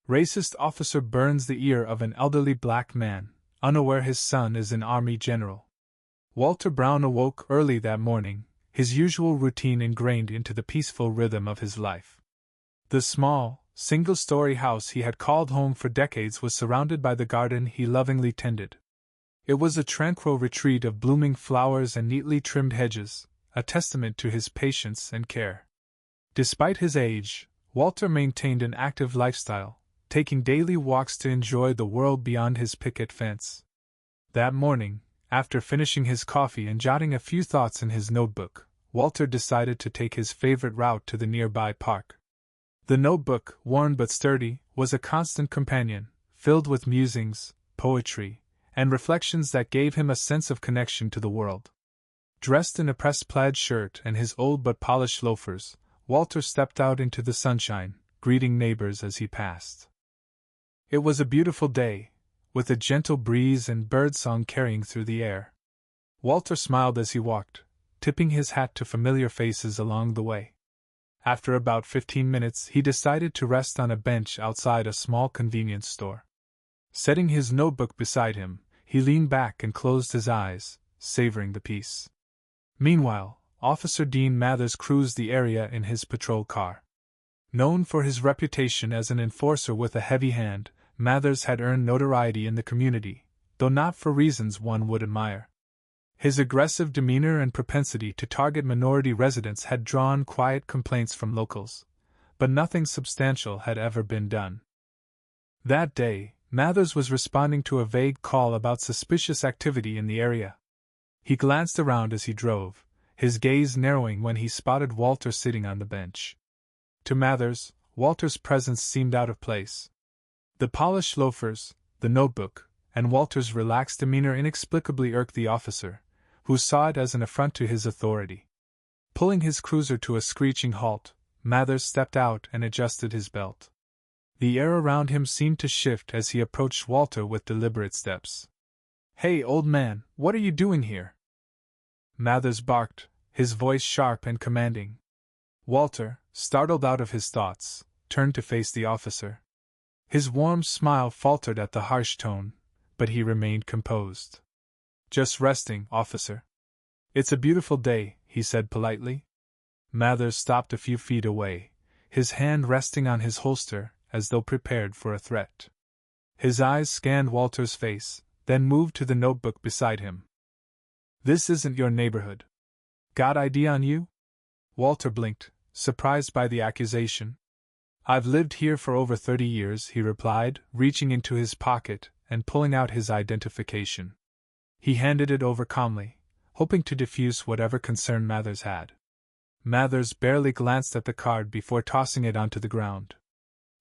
Racist officer burns the ear of an elderly black man, unaware his son is an army general. Walter Brown awoke early that morning, his usual routine ingrained into the peaceful rhythm of his life. The small, single-story house he had called home for decades was surrounded by the garden he lovingly tended. It was a tranquil retreat of blooming flowers and neatly trimmed hedges, a testament to his patience and care. Despite his age, Walter maintained an active lifestyle, taking daily walks to enjoy the world beyond his picket fence. That morning, after finishing his coffee and jotting a few thoughts in his notebook, Walter decided to take his favorite route to the nearby park. The notebook, worn but sturdy, was a constant companion, filled with musings, poetry, and reflections that gave him a sense of connection to the world. Dressed in a pressed plaid shirt and his old but polished loafers, Walter stepped out into the sunshine, greeting neighbors as he passed. It was a beautiful day, with a gentle breeze and birdsong carrying through the air. Walter smiled as he walked, tipping his hat to familiar faces along the way. After about 15 minutes, he decided to rest on a bench outside a small convenience store. Setting his notebook beside him, he leaned back and closed his eyes, savoring the peace. Meanwhile, Officer Dean Mathers cruised the area in his patrol car. Known for his reputation as an enforcer with a heavy hand, Mathers had earned notoriety in the community, though not for reasons one would admire. His aggressive demeanor and propensity to target minority residents had drawn quiet complaints from locals, but nothing substantial had ever been done. That day, Mathers was responding to a vague call about suspicious activity in the area. He glanced around as he drove, his gaze narrowing when he spotted Walter sitting on the bench. To Mathers, Walter's presence seemed out of place. The polished loafers, the notebook, and Walter's relaxed demeanor inexplicably irked the officer, who saw it as an affront to his authority. Pulling his cruiser to a screeching halt, Mathers stepped out and adjusted his belt. The air around him seemed to shift as he approached Walter with deliberate steps. "Hey, old man, what are you doing here?" Mathers barked, his voice sharp and commanding. Walter, startled out of his thoughts, turned to face the officer. His warm smile faltered at the harsh tone, but he remained composed. "Just resting, officer." "It's a beautiful day," he said politely. Mathers stopped a few feet away, his hand resting on his holster, as though prepared for a threat. His eyes scanned Walter's face, then moved to the notebook beside him. "This isn't your neighborhood. Got ID on you?" Walter blinked, surprised by the accusation. "I've lived here for over 30 years, he replied, reaching into his pocket and pulling out his identification. He handed it over calmly, hoping to diffuse whatever concern Mathers had. Mathers barely glanced at the card before tossing it onto the ground.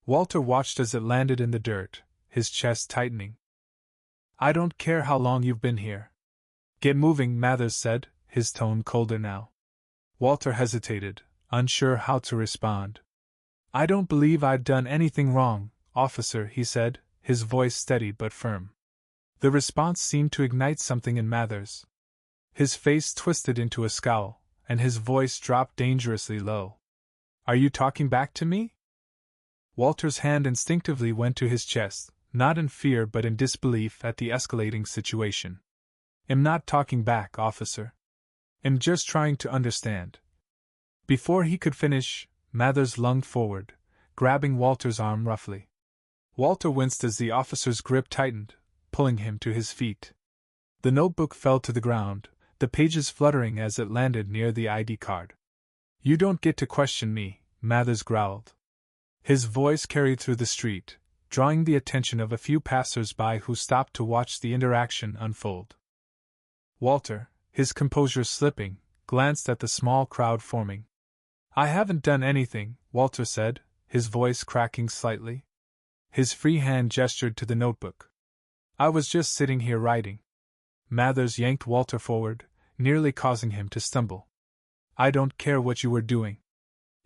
Walter watched as it landed in the dirt, his chest tightening. "I don't care how long you've been here." "Get moving," Mathers said, his tone colder now. Walter hesitated, unsure how to respond. "I don't believe I've done anything wrong, officer," he said, his voice steady but firm. The response seemed to ignite something in Mathers. His face twisted into a scowl, and his voice dropped dangerously low. "Are you talking back to me?" Walter's hand instinctively went to his chest, not in fear but in disbelief at the escalating situation. "I'm not talking back, officer. I'm just trying to understand." Before he could finish, Mathers lunged forward, grabbing Walter's arm roughly. Walter winced as the officer's grip tightened, pulling him to his feet. The notebook fell to the ground, the pages fluttering as it landed near the ID card. "You don't get to question me," Mathers growled. His voice carried through the street, drawing the attention of a few passers-by who stopped to watch the interaction unfold. Walter, his composure slipping, glanced at the small crowd forming. "I haven't done anything," Walter said, his voice cracking slightly. His free hand gestured to the notebook. "I was just sitting here writing." Mathers yanked Walter forward, nearly causing him to stumble. "I don't care what you were doing.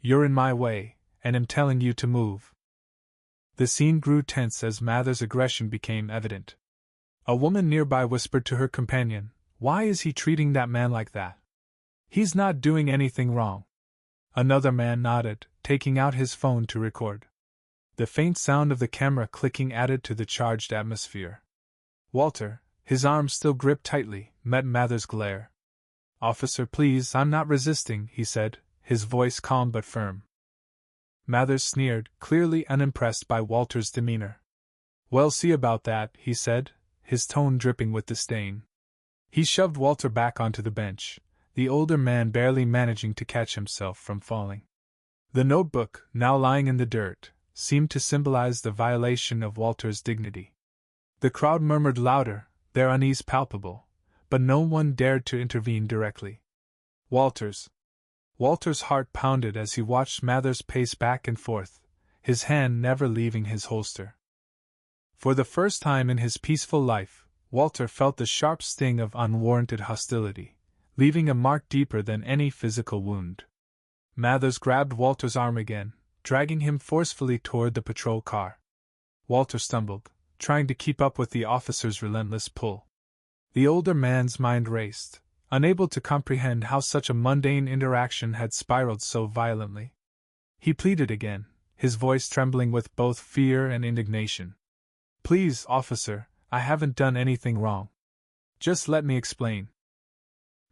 You're in my way, and am telling you to move." The scene grew tense as Mathers' aggression became evident. A woman nearby whispered to her companion, "Why is he treating that man like that? He's not doing anything wrong." Another man nodded, taking out his phone to record. The faint sound of the camera clicking added to the charged atmosphere. Walter, his arms still gripped tightly, met Mather's glare. "Officer, please, I'm not resisting," he said, his voice calm but firm. Mathers sneered, clearly unimpressed by Walter's demeanor. "Well, see about that," he said, his tone dripping with disdain. He shoved Walter back onto the bench, the older man barely managing to catch himself from falling. The notebook, now lying in the dirt, seemed to symbolize the violation of Walter's dignity. The crowd murmured louder, their unease palpable, but no one dared to intervene directly. Walter's heart pounded as he watched Mathers pace back and forth, his hand never leaving his holster. For the first time in his peaceful life, Walter felt the sharp sting of unwarranted hostility, leaving a mark deeper than any physical wound. Mathers grabbed Walter's arm again, dragging him forcefully toward the patrol car. Walter stumbled, trying to keep up with the officer's relentless pull. The older man's mind raced, unable to comprehend how such a mundane interaction had spiraled so violently. He pleaded again, his voice trembling with both fear and indignation. "Please, officer, I haven't done anything wrong. Just let me explain."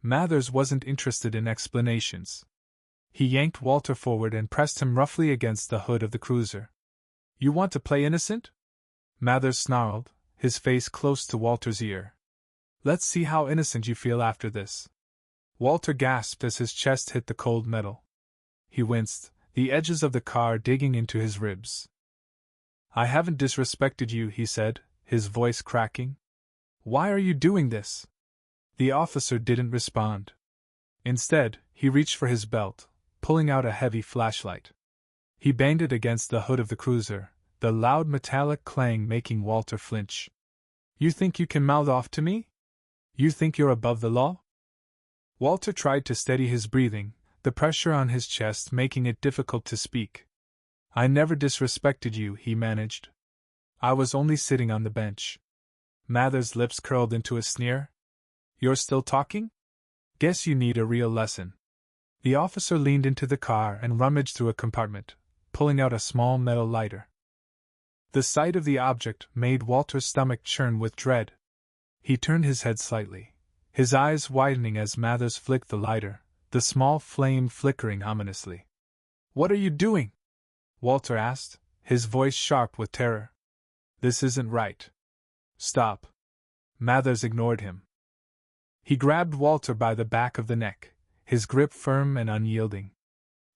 Mathers wasn't interested in explanations. He yanked Walter forward and pressed him roughly against the hood of the cruiser. "You want to play innocent?" Mathers snarled, his face close to Walter's ear. "Let's see how innocent you feel after this." Walter gasped as his chest hit the cold metal. He winced, the edges of the car digging into his ribs. "I haven't disrespected you," he said, his voice cracking. "Why are you doing this?" The officer didn't respond. Instead, he reached for his belt, pulling out a heavy flashlight. He banged it against the hood of the cruiser, the loud metallic clang making Walter flinch. "You think you can mouth off to me? You think you're above the law?" Walter tried to steady his breathing, the pressure on his chest making it difficult to speak. "I never disrespected you," he managed. "I was only sitting on the bench." Mathers' lips curled into a sneer. "You're still talking? Guess you need a real lesson." The officer leaned into the car and rummaged through a compartment, pulling out a small metal lighter. The sight of the object made Walter's stomach churn with dread. He turned his head slightly, his eyes widening as Mathers flicked the lighter, the small flame flickering ominously. "What are you doing?" Walter asked, his voice sharp with terror. "This isn't right. Stop." Mathers ignored him. He grabbed Walter by the back of the neck, his grip firm and unyielding.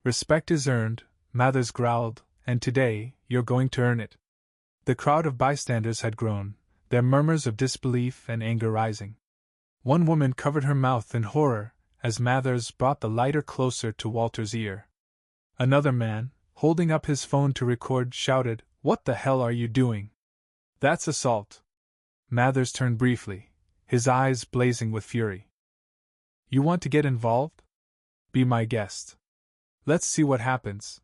"Respect is earned," Mathers growled, "and today, you're going to earn it." The crowd of bystanders had grown, their murmurs of disbelief and anger rising. One woman covered her mouth in horror as Mathers brought the lighter closer to Walter's ear. Another man, holding up his phone to record, shouted, "What the hell are you doing? That's assault." Mathers turned briefly, his eyes blazing with fury. "You want to get involved? Be my guest. Let's see what happens."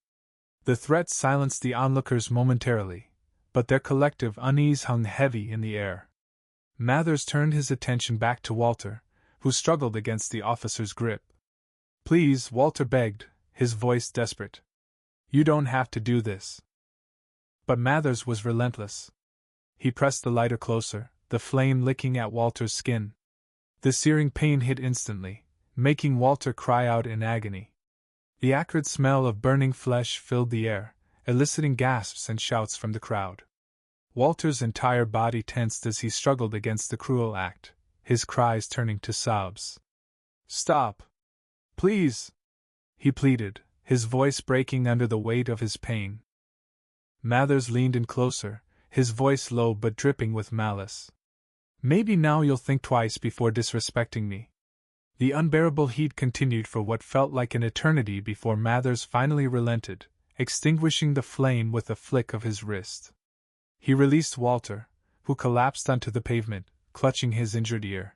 The threat silenced the onlookers momentarily, but their collective unease hung heavy in the air. Mathers turned his attention back to Walter, who struggled against the officer's grip. "Please," Walter begged, his voice desperate. "You don't have to do this." But Mathers was relentless. He pressed the lighter closer, the flame licking at Walter's skin. The searing pain hit instantly, making Walter cry out in agony. The acrid smell of burning flesh filled the air, eliciting gasps and shouts from the crowd. Walter's entire body tensed as he struggled against the cruel act, his cries turning to sobs. "Stop! Please!" he pleaded, his voice breaking under the weight of his pain. Mathers leaned in closer, his voice low but dripping with malice. "Maybe now you'll think twice before disrespecting me." The unbearable heat continued for what felt like an eternity before Mathers finally relented, extinguishing the flame with a flick of his wrist. He released Walter, who collapsed onto the pavement, clutching his injured ear.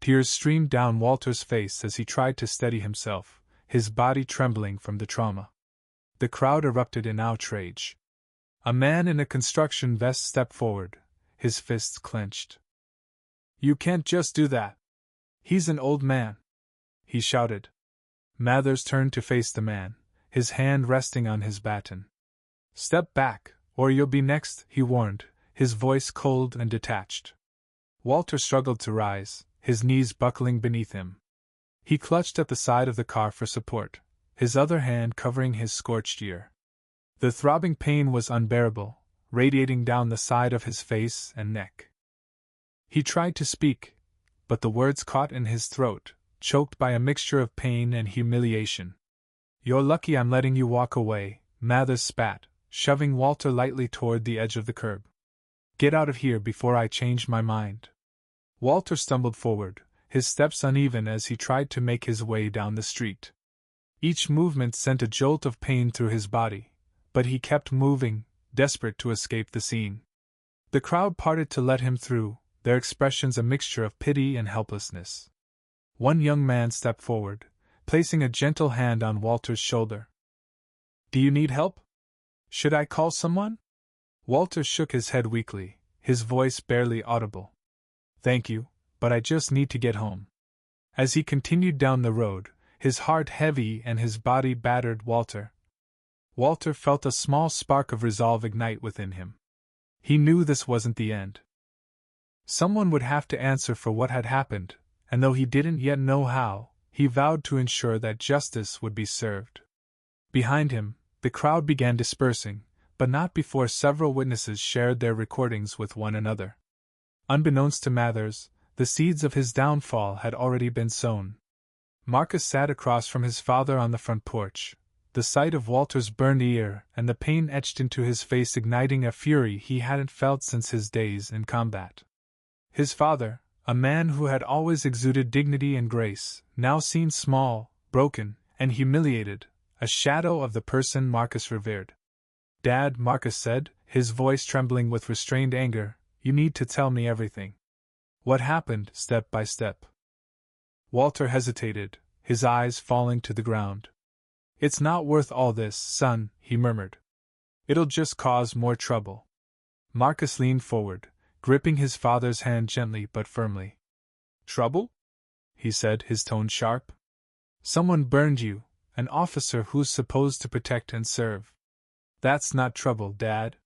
Tears streamed down Walter's face as he tried to steady himself, his body trembling from the trauma. The crowd erupted in outrage. A man in a construction vest stepped forward, his fists clenched. "You can't just do that. He's an old man," he shouted. Mathers turned to face the man, his hand resting on his baton. "Step back, "Or you'll be next," he warned, his voice cold and detached. Walter struggled to rise, his knees buckling beneath him. He clutched at the side of the car for support, his other hand covering his scorched ear. The throbbing pain was unbearable, radiating down the side of his face and neck. He tried to speak, but the words caught in his throat, choked by a mixture of pain and humiliation. "You're lucky I'm letting you walk away," Mathers spat, shoving Walter lightly toward the edge of the curb. "Get out of here before I change my mind." Walter stumbled forward, his steps uneven as he tried to make his way down the street. Each movement sent a jolt of pain through his body, but he kept moving, desperate to escape the scene. The crowd parted to let him through, their expressions a mixture of pity and helplessness. One young man stepped forward, placing a gentle hand on Walter's shoulder. "Do you need help? Should I call someone?" Walter shook his head weakly, his voice barely audible. "Thank you, but I just need to get home." As he continued down the road, his heart heavy and his body battered, Walter felt a small spark of resolve ignite within him. He knew this wasn't the end. Someone would have to answer for what had happened, and though he didn't yet know how, he vowed to ensure that justice would be served. Behind him, the crowd began dispersing, but not before several witnesses shared their recordings with one another. Unbeknownst to Mathers, the seeds of his downfall had already been sown. Marcus sat across from his father on the front porch, the sight of Walter's burned ear and the pain etched into his face igniting a fury he hadn't felt since his days in combat. His father, a man who had always exuded dignity and grace, now seemed small, broken, and humiliated, a shadow of the person Marcus revered. "Dad," Marcus said, his voice trembling with restrained anger, "you need to tell me everything. What happened, step by step?" Walter hesitated, his eyes falling to the ground. "It's not worth all this, son," he murmured. "It'll just cause more trouble." Marcus leaned forward, gripping his father's hand gently but firmly. "Trouble?" he said, his tone sharp. "Someone burned you, an officer who's supposed to protect and serve. That's not trouble, Dad.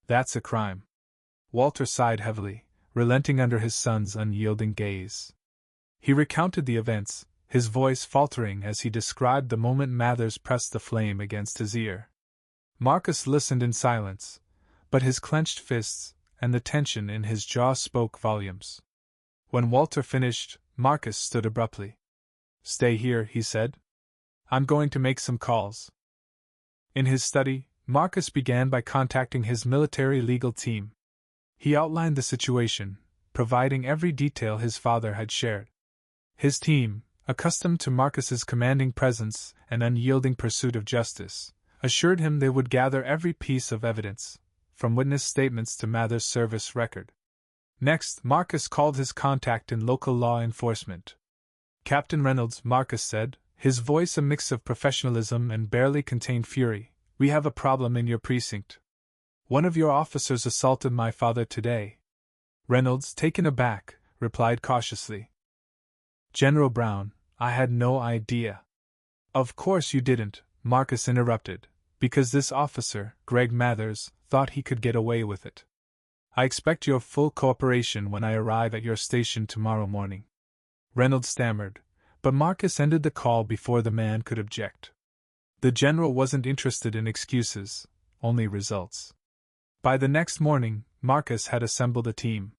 That's a crime." Walter sighed heavily, relenting under his son's unyielding gaze. He recounted the events, his voice faltering as he described the moment Mathers pressed the flame against his ear. Marcus listened in silence, but his clenched fists and the tension in his jaw spoke volumes. When Walter finished, Marcus stood abruptly. "Stay here," he said. "I'm going to make some calls." In his study, Marcus began by contacting his military legal team. He outlined the situation, providing every detail his father had shared. His team, accustomed to Marcus's commanding presence and unyielding pursuit of justice, assured him they would gather every piece of evidence, from witness statements to Mathers' service record. Next, Marcus called his contact in local law enforcement. "Captain Reynolds," Marcus said, his voice a mix of professionalism and barely contained fury, "we have a problem in your precinct. One of your officers assaulted my father today." Reynolds, taken aback, replied cautiously. "General Brown, I had no idea." "Of course you didn't," Marcus interrupted, "because this officer, Greg Mathers, thought he could get away with it. I expect your full cooperation when I arrive at your station tomorrow morning." Reynolds stammered, but Marcus ended the call before the man could object. The general wasn't interested in excuses, only results. By the next morning, Marcus had assembled a team.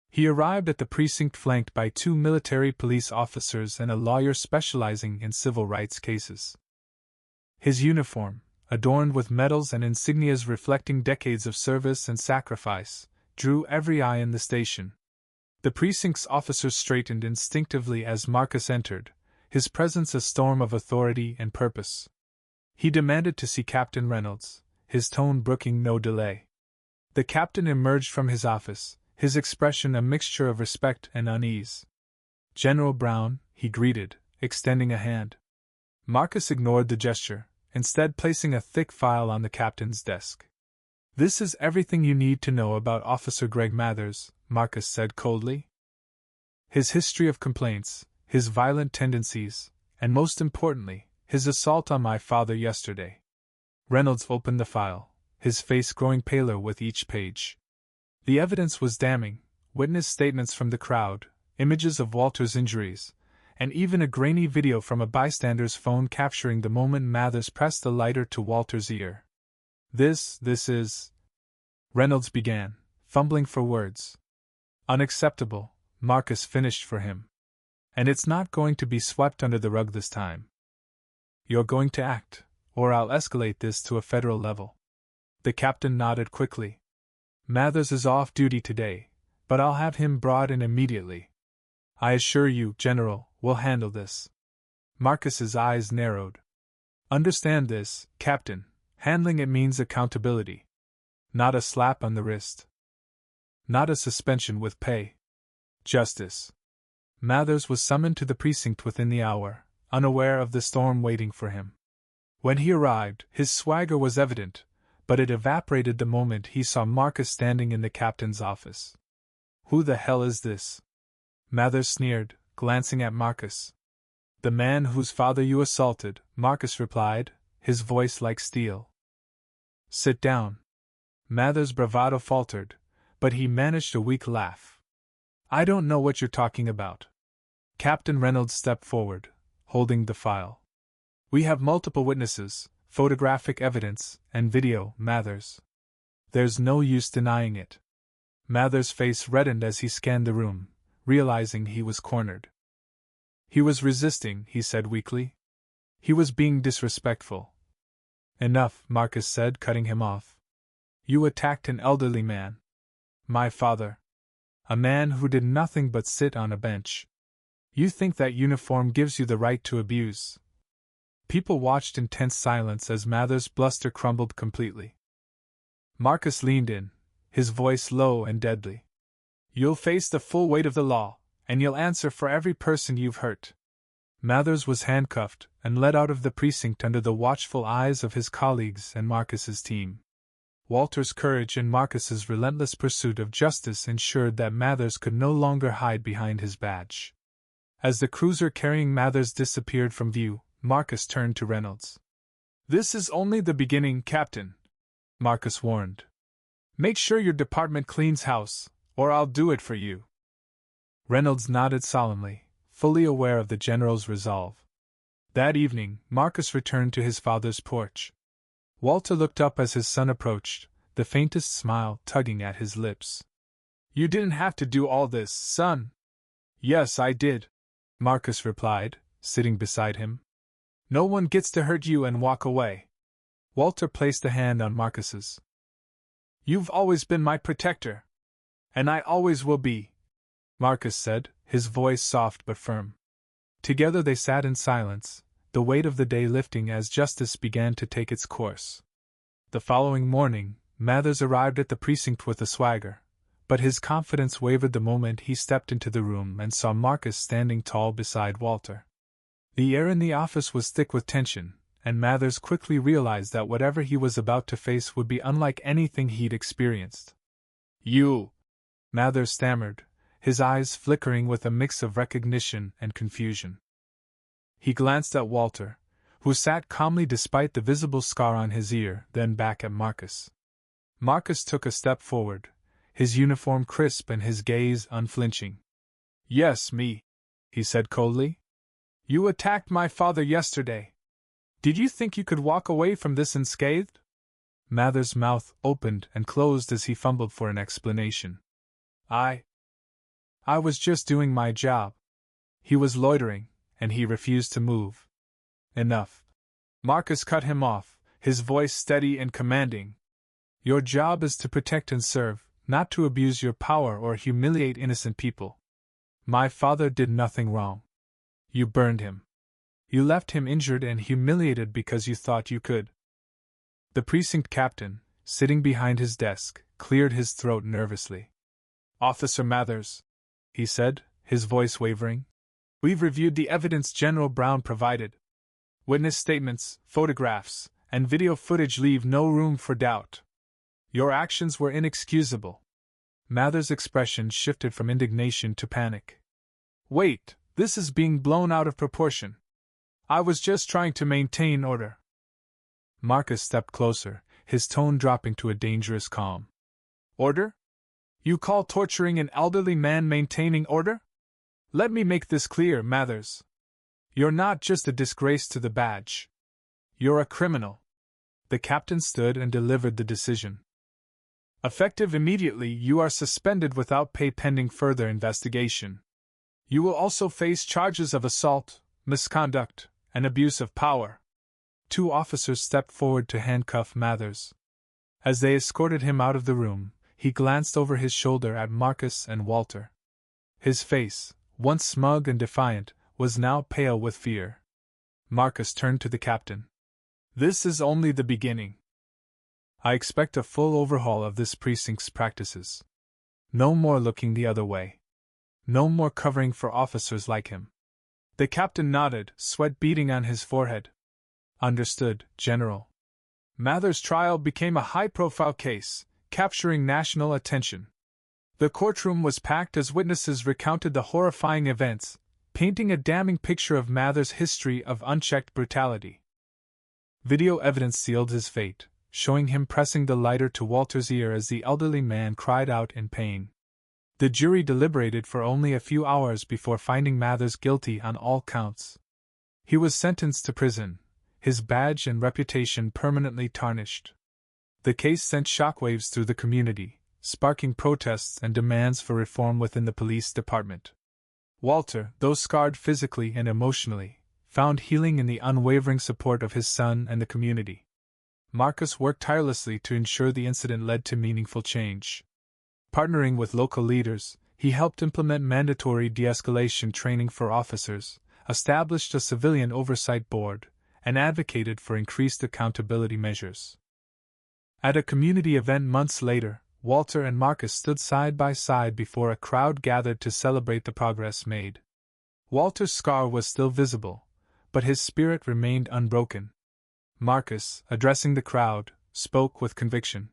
He arrived at the precinct flanked by 2 military police officers and a lawyer specializing in civil rights cases. His uniform, adorned with medals and insignias reflecting decades of service and sacrifice, drew every eye in the station. The precinct's officers straightened instinctively as Marcus entered, his presence a storm of authority and purpose. He demanded to see Captain Reynolds, his tone brooking no delay. The captain emerged from his office, his expression a mixture of respect and unease. "General Brown," he greeted, extending a hand. Marcus ignored the gesture, instead placing a thick file on the captain's desk. "This is everything you need to know about Officer Greg Mathers," Marcus said coldly. "His history of complaints, his violent tendencies, and most importantly, his assault on my father yesterday." Reynolds opened the file, his face growing paler with each page. The evidence was damning: witness statements from the crowd, images of Walter's injuries, and even a grainy video from a bystander's phone capturing the moment Mathers pressed the lighter to Walter's ear. This is... Reynolds began, fumbling for words. Unacceptable, Marcus finished for him. And it's not going to be swept under the rug this time. You're going to act, or I'll escalate this to a federal level. The captain nodded quickly. Mathers is off duty today, but I'll have him brought in immediately. I assure you, General, we'll handle this. Marcus's eyes narrowed. Understand this, Captain. Handling it means accountability. Not a slap on the wrist. Not a suspension with pay. Justice. Mathers was summoned to the precinct within the hour, unaware of the storm waiting for him. When he arrived, his swagger was evident, but it evaporated the moment he saw Marcus standing in the captain's office. Who the hell is this? Mathers sneered, glancing at Marcus. The man whose father you assaulted, Marcus replied, his voice like steel. Sit down. Mathers' bravado faltered, but he managed a weak laugh. I don't know what you're talking about. Captain Reynolds stepped forward, holding the file. We have multiple witnesses, photographic evidence, and video, Mathers. There's no use denying it. Mathers' face reddened as he scanned the room, realizing he was cornered. He was resisting, he said weakly. He was being disrespectful. Enough, Marcus said, cutting him off. You attacked an elderly man. My father. A man who did nothing but sit on a bench. You think that uniform gives you the right to abuse? People watched in tense silence as Mathers' bluster crumbled completely. Marcus leaned in, his voice low and deadly. You'll face the full weight of the law, and you'll answer for every person you've hurt. Mathers was handcuffed and led out of the precinct under the watchful eyes of his colleagues and Marcus's team. Walter's courage and Marcus's relentless pursuit of justice ensured that Mathers could no longer hide behind his badge. As the cruiser carrying Mathers disappeared from view, Marcus turned to Reynolds. This is only the beginning, Captain, Marcus warned. Make sure your department cleans house, or I'll do it for you. Reynolds nodded solemnly, fully aware of the general's resolve. That evening, Marcus returned to his father's porch. Walter looked up as his son approached, the faintest smile tugging at his lips. You didn't have to do all this, son. Yes, I did, Marcus replied, sitting beside him. No one gets to hurt you and walk away. Walter placed a hand on Marcus's. You've always been my protector. And I always will be, Marcus said, his voice soft but firm. Together they sat in silence, the weight of the day lifting as justice began to take its course. The following morning, Mathers arrived at the precinct with a swagger, but his confidence wavered the moment he stepped into the room and saw Marcus standing tall beside Walter. The air in the office was thick with tension, and Mathers quickly realized that whatever he was about to face would be unlike anything he'd experienced. You! Mathers stammered, his eyes flickering with a mix of recognition and confusion. He glanced at Walter, who sat calmly despite the visible scar on his ear, then back at Marcus. Marcus took a step forward, his uniform crisp and his gaze unflinching. Yes, me, he said coldly. You attacked my father yesterday. Did you think you could walk away from this unscathed? Mathers' mouth opened and closed as he fumbled for an explanation. I was just doing my job. He was loitering, and he refused to move. Enough. Marcus cut him off, his voice steady and commanding. Your job is to protect and serve, not to abuse your power or humiliate innocent people. My father did nothing wrong. You burned him. You left him injured and humiliated because you thought you could. The precinct captain, sitting behind his desk, cleared his throat nervously. Officer Mathers, he said, his voice wavering. We've reviewed the evidence General Brown provided. Witness statements, photographs, and video footage leave no room for doubt. Your actions were inexcusable. Mathers' expression shifted from indignation to panic. Wait, this is being blown out of proportion. I was just trying to maintain order. Marcus stepped closer, his tone dropping to a dangerous calm. Order? You call torturing an elderly man maintaining order? Let me make this clear, Mathers. You're not just a disgrace to the badge. You're a criminal. The captain stood and delivered the decision. Effective immediately, you are suspended without pay pending further investigation. You will also face charges of assault, misconduct, and abuse of power. 2 officers stepped forward to handcuff Mathers. As they escorted him out of the room, he glanced over his shoulder at Marcus and Walter. His face, once smug and defiant, was now pale with fear. Marcus turned to the captain. This is only the beginning. I expect a full overhaul of this precinct's practices. No more looking the other way. No more covering for officers like him. The captain nodded, sweat beading on his forehead. Understood, General. Mathers' trial became a high-profile case, capturing national attention. The courtroom was packed as witnesses recounted the horrifying events, painting a damning picture of Mathers' history of unchecked brutality. Video evidence sealed his fate, showing him pressing the lighter to Walter's ear as the elderly man cried out in pain. The jury deliberated for only a few hours before finding Mathers guilty on all counts. He was sentenced to prison, his badge and reputation permanently tarnished. The case sent shockwaves through the community, sparking protests and demands for reform within the police department. Walter, though scarred physically and emotionally, found healing in the unwavering support of his son and the community. Marcus worked tirelessly to ensure the incident led to meaningful change. Partnering with local leaders, he helped implement mandatory de-escalation training for officers, established a civilian oversight board, and advocated for increased accountability measures. At a community event months later, Walter and Marcus stood side by side before a crowd gathered to celebrate the progress made. Walter's scar was still visible, but his spirit remained unbroken. Marcus, addressing the crowd, spoke with conviction.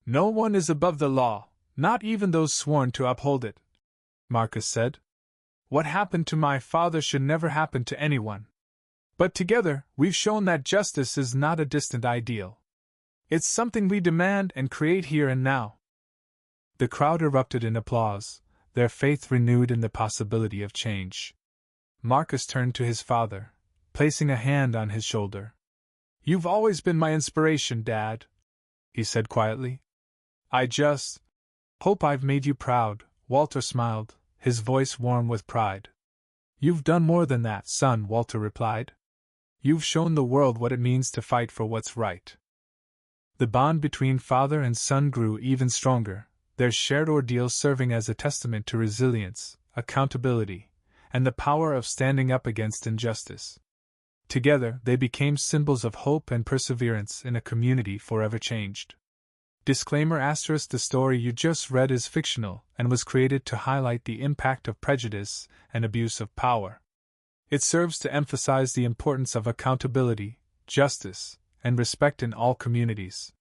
No one is above the law, not even those sworn to uphold it, Marcus said. What happened to my father should never happen to anyone. But together, we've shown that justice is not a distant ideal. It's something we demand and create here and now. The crowd erupted in applause, their faith renewed in the possibility of change. Marcus turned to his father, placing a hand on his shoulder. You've always been my inspiration, Dad, he said quietly. I just hope I've made you proud, Walter smiled, his voice warm with pride. You've done more than that, son, Walter replied. You've shown the world what it means to fight for what's right. The bond between father and son grew even stronger, their shared ordeal serving as a testament to resilience, accountability, and the power of standing up against injustice. Together, they became symbols of hope and perseverance in a community forever changed. Disclaimer *: the story you just read is fictional and was created to highlight the impact of prejudice and abuse of power. It serves to emphasize the importance of accountability, justice, and respect in all communities.